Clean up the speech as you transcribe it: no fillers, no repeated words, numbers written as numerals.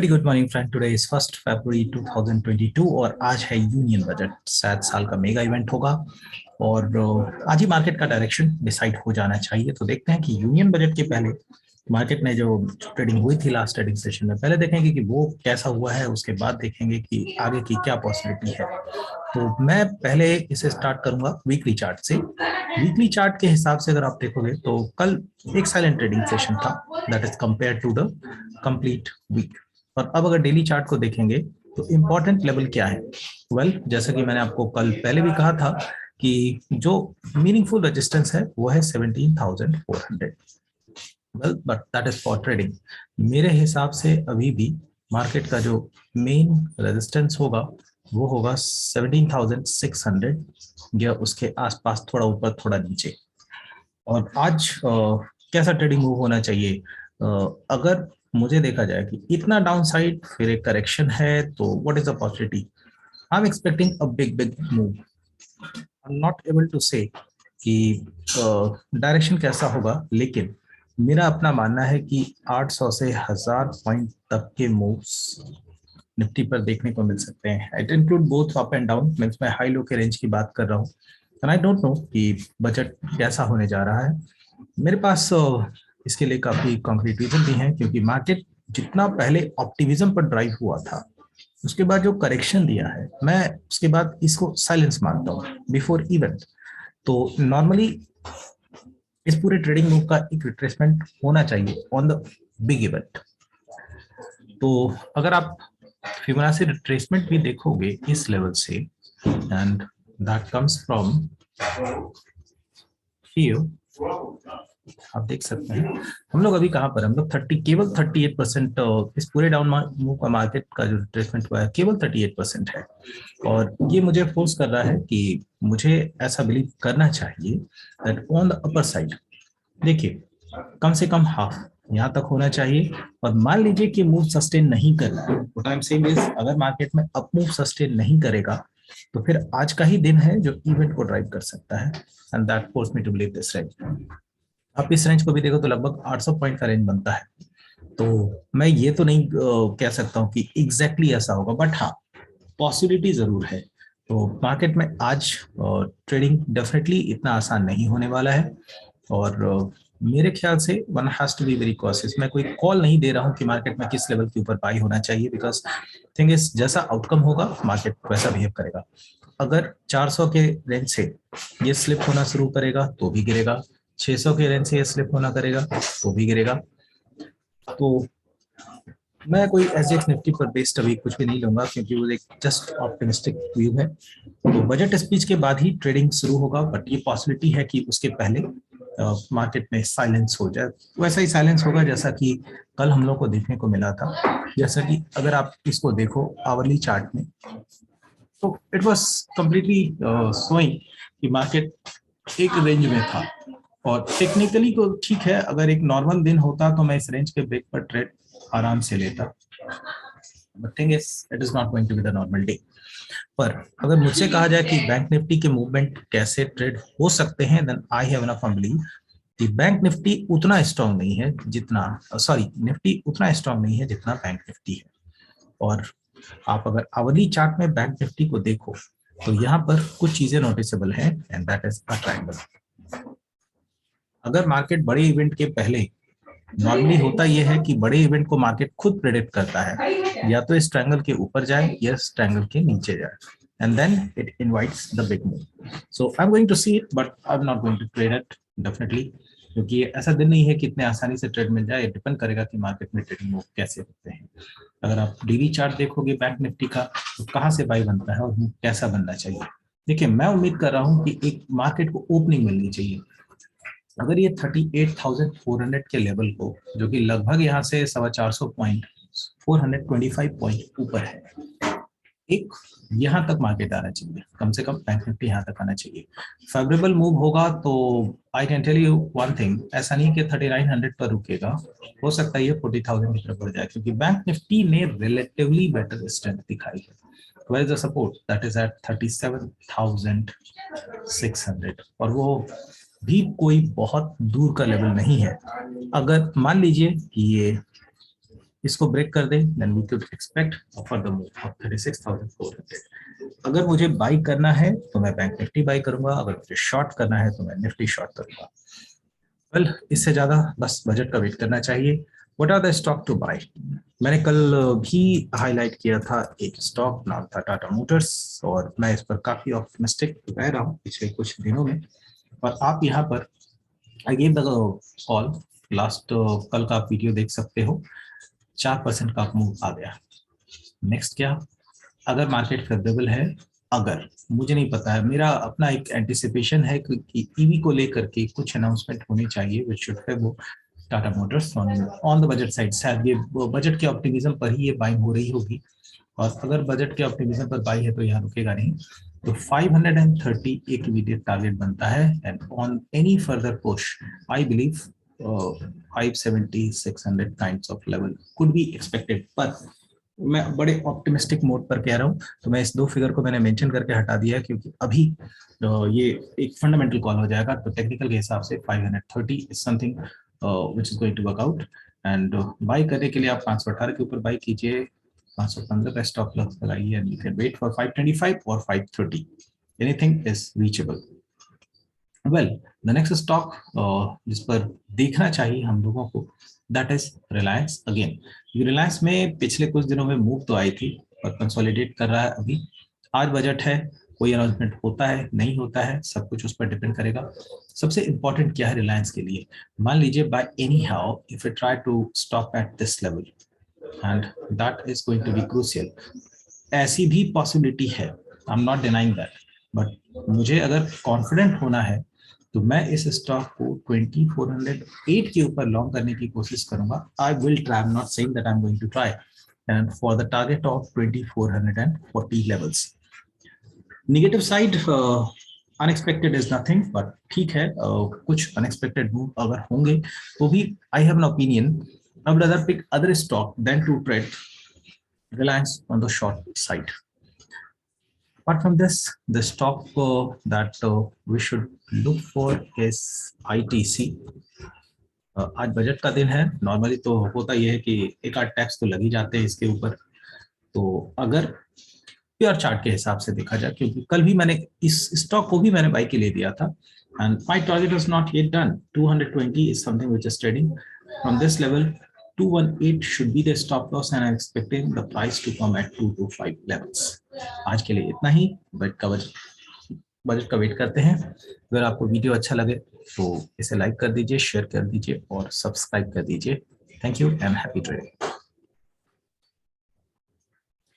Very good morning friend. Today is 1 फरवरी 2022 और आज है यूनियन बजट। 7 साल का मेगा इवेंट होगा और आज ही मार्केट का डायरेक्शन डिसाइड हो जाना चाहिए। तो देखते हैं कि यूनियन बजट के पहले मार्केट में जो ट्रेडिंग हुई थी लास्ट ट्रेडिंग सेशन में, पहले देखेंगे कि वो कैसा हुआ है, उसके बाद देखेंगे कि आगे की क्या पॉसिबिलिटी है। तो मैं पहले इसे स्टार्ट करूंगा वीकली चार्ट से। वीकली चार्ट के हिसाब से अगर आप देखोगे तो कल एक साइलेंट ट्रेडिंग सेशन था, that is compare to the complete week. और अब अगर डेली चार्ट को देखेंगे तो इंपॉर्टेंट लेवल क्या है। जैसा कि मैंने आपको कल पहले भी कहा था कि जो मीनिंगफुल रेजिस्टेंस है वो है 17,400। But that is for trading. मेरे हिसाब से अभी भी मार्केट का जो मेन रेजिस्टेंस होगा वो होगा 17,600 या उसके आसपास, थोड़ा ऊपर थोड़ा नीचे। और आज कैसा ट्रेडिंग मूव होना चाहिए। अगर मुझे देखा जाए कि इतना डाउन साइड फिर एक करेक्शन है तो what is the possibility. I am expecting a big big move. I am not able to say कि डायरेक्शन कैसा होगा, लेकिन मेरा अपना मानना है कि 800 से 1000 पॉइंट तक के मूव्स निफ्टी पर देखने को मिल सकते हैं। It include both up and down, means मैं हाई लो के रेंज की बात कर रहा हूँ। एंड आई डोंट नो कि बजट कैसा होने जा रहा है। मेरे पास इसके लिए काफी कॉन्क्रीट रीजन भी हैं, क्योंकि मार्केट जितना पहले ऑप्टिमिज्म पर ड्राइव हुआ था, उसके बाद जो करेक्शन दिया है, मैं उसके बाद इसको साइलेंस मानता हूँ बिफोर इवेंट। तो नॉर्मली इस पूरे ट्रेडिंग मूव का एक रिट्रेसमेंट होना चाहिए ऑन द बिग इवेंट। तो अगर आप फिबोनाची रिट्रेसमेंट भी देखोगे इस लेवल से, and that comes from here, आप देख सकते हैं हम लोग अभी कहाँ पर, हम लोग केवल 38% इस पूरे डाउन मूव का मार्केट का जो रिट्रेसमेंट हुआ है केवल 38% है। और ये मुझे फोर्स कर रहा है कि मुझे ऐसा बिलीव करना चाहिए that on the upper side, देखिए, कम से कम हाफ यहाँ तक होना चाहिए। और मान लीजिए कि मूव सस्टेन नहीं कर रहा है, what I am saying is अगर मार्केट में अप मूव सस्टेन नहीं करेगा तो फिर आज का ही दिन है जो इवेंट को ड्राइव कर सकता है। And that force me to believe this range. आप इस रेंज को भी देखो तो लगभग 800 पॉइंट का रेंज बनता है। तो मैं ये तो नहीं कह सकता हूँ कि एग्जैक्टली ऐसा होगा, बट हाँ, पॉसिबिलिटी जरूर है। तो मार्केट में आज ट्रेडिंग डेफिनेटली इतना आसान नहीं होने वाला है। और मेरे ख्याल से one has to be very cautious. मैं कोई कॉल नहीं दे रहा हूँ कि मार्केट में किस लेवल के ऊपर बाई होना चाहिए, बिकॉज थिंग इज जैसा आउटकम होगा मार्केट वैसा बिहेव करेगा। अगर 400 के रेंज से ये स्लिप होना शुरू करेगा तो भी गिरेगा, 600 के रेंज से ये स्लिप होना करेगा तो भी गिरेगा। तो मैं कोई एसजीएक्स निफ्टी पर बेस्ड अभी कुछ भी नहीं लूंगा, क्योंकि वो एक जस्ट ऑप्टिमिस्टिक व्यू है। तो बजट स्पीच के बाद ही ट्रेडिंग शुरू होगा, बट ये पॉसिबिलिटी है कि उसके पहले मार्केट में साइलेंस हो जाए। वैसा ही साइलेंस होगा जैसा कि कल हम लोग को देखने को मिला था। जैसा कि अगर आप इसको देखो आवरली चार्ट में, तो इट वाज कम्प्लीटली शोइंग कि मार्केट एक रेंज में था। और टेक्निकली तो ठीक है, अगर एक नॉर्मल दिन होता तो मैं इस रेंज के ब्रेक पर ट्रेड आराम से लेता, but thing is it is not going to be the normal day. पर अगर मुझसे कहा जाए कि बैंक निफ्टी के मूवमेंट कैसे ट्रेड हो सकते हैं, then I have enough believe कि बैंक निफ्टी उतना स्ट्रांग नहीं है जितना, सॉरी, निफ्टी उतना स्ट्रांग नहीं है जितना बैंक निफ्टी है। और आप अगर आवली चार्ट में बैंक निफ्टी को देखो तो यहाँ पर कुछ चीजें नोटिसेबल हैं, and that is a triangle. अगर मार्केट बड़े इवेंट के पहले, नॉर्मली होता यह है कि बड़े इवेंट को मार्केट खुद प्रेडिक्ट करता है, या तो इस ट्रायंगल के ऊपर जाए या इस ट्रायंगल के नीचे जाए, and then it invites the big move. So I am going to see it, but I am not going to trade it definitely, क्योंकि ऐसा दिन नहीं है कि इतने आसानी से ट्रेड मिल जाए। डिपेंड करेगा कि मार्केट में ट्रेडिंग मूव कैसे होते हैं। अगर आप डेली चार्ट देखोगे बैंक निफ्टी का, तो कहाँ से बाई बनता है और कैसा बनना चाहिए। देखिए, मैं उम्मीद कर रहा हूँ कि एक मार्केट को ओपनिंग मिलनी चाहिए। अगर ये 38,400 के लेवल को, जो कि लगभग यहाँ से 450 पॉइंट, 425 पॉइंट ऊपर है, एक यहाँ तक मार्केट आना चाहिए, कम से कम बैंक निफ्टी यहाँ तक आना चाहिए। फेवरेबल मूव होगा तो I can tell you one thing, ऐसा नहीं कि 3900 पर रुकेगा, हो सकता है ये 40,000 की तरफ बढ़ जाए, क्योंकि बैंक निफ्टी ने रिलेटिवली बेटर स्ट्रेंथ दिखाई है। Where is the support? That is at 37,600, और वो भी कोई बहुत दूर का लेवल नहीं है। अगर मान लीजिए कि ये इसको ब्रेक कर दे then we could expect for the move of 36,400। अगर मुझे बाई करना है तो मैं बैंक निफ्टी बाई करूंगा, अगर मुझे शॉर्ट करना है तो मैं निफ्टी शॉर्ट करूंगा। वेल इससे ज्यादा बस बजट का वेट करना चाहिए। What are the stock to buy? मैंने कल भी हाईलाइट किया था, एक स्टॉक नाम था टाटा मोटर्स, और मैं इस पर काफी ऑप्टिमिस्टिक रह रहा हूँ पिछले कुछ दिनों में। और आप यहाँ पर I give the call, last कल का आप वीडियो देख सकते हो, 4% का मूव आ गया। नेक्स्ट क्या, अगर मार्केट फेवरेबल है, अगर मुझे नहीं पता है, मेरा अपना एक एंटिसिपेशन है कि ईवी को लेकर के कुछ अनाउंसमेंट होनी चाहिए which should favour Tata Motors on the budget side. शायद ये बजट के ऑप्टिमिज्म पर ही ये बाइंग हो रही होगी, और अगर बजट के ऑप्टिमिज्म पर बाई है तो यहाँ रुकेगा नहीं। तो 530 एक इमीडिएट टारगेट बनता है, and on any further push I believe 570 600 kinds of level could be expected. पर मैं बड़े ऑप्टिमिस्टिक मोड पर कह रहा हूँ, तो मैं इस दो फिगर को मैंने मेंशन करके हटा दिया है, क्योंकि अभी ये एक फंडामेंटल कॉल हो जाएगा। तो टेक्निकल के हिसाब से 530 is something which is going to work out, and buy करने के लिए आप 518 के ऊपर बाई कीजिए, 515 का स्टॉप लॉस लगाइए, and you can wait for 525 और 530, anything is reachable. Well the next stock जिस पर देखना चाहिए हम लोगों को, that is Reliance again. Reliance में पिछले कुछ दिनों में मूव तो आई थी और कंसोलिडेट कर रहा है अभी। आज बजट है, कोई अनाउंसमेंट होता है नहीं होता है, सब कुछ उस पर डिपेंड करेगा। सबसे इंपॉर्टेंट क्या है रिलायंस के लिए, मान लीजिए by anyhow if you try to stop at this level, and that is going to be crucial. ऐसी भी पॉसिबिलिटी है, I am not denying that, but मुझे अगर कॉन्फिडेंट होना है तो मैं इस स्टॉक को 2408 के ऊपर लॉन्ग करने की कोशिश करूंगा। I will try, I am not saying that I am going to try, and for the target of 2440 levels. Negative side unexpected is nothing, but ठीक है, कुछ अनएक्सपेक्टेड मूव अगर होंगे तो भी I have an opinion, I would rather pick other stock than to trade Reliance on the short side. Apart from this, the stock that we should look for is ITC. आज budget का दिन है, normally तो होता यह है कि एक आध टैक्स तो लग ही जाते हैं इसके ऊपर। तो अगर प्योर चार्ट के हिसाब से देखा जाए, क्योंकि कल भी मैंने इस स्टॉक को भी मैंने बाई के लिए दिया था, and my target was not yet done. 220 is something which is trading from this level. 218 should be the stop loss, and I'm expecting the price to come at 225 levels. आज के लिए इतना ही। बजट का wait करते हैं। अगर आपको video अच्छा लगे तो इसे लाइक कर दीजिए, शेयर कर दीजिए और सब्सक्राइब कर दीजिए। Thank you and happy trading.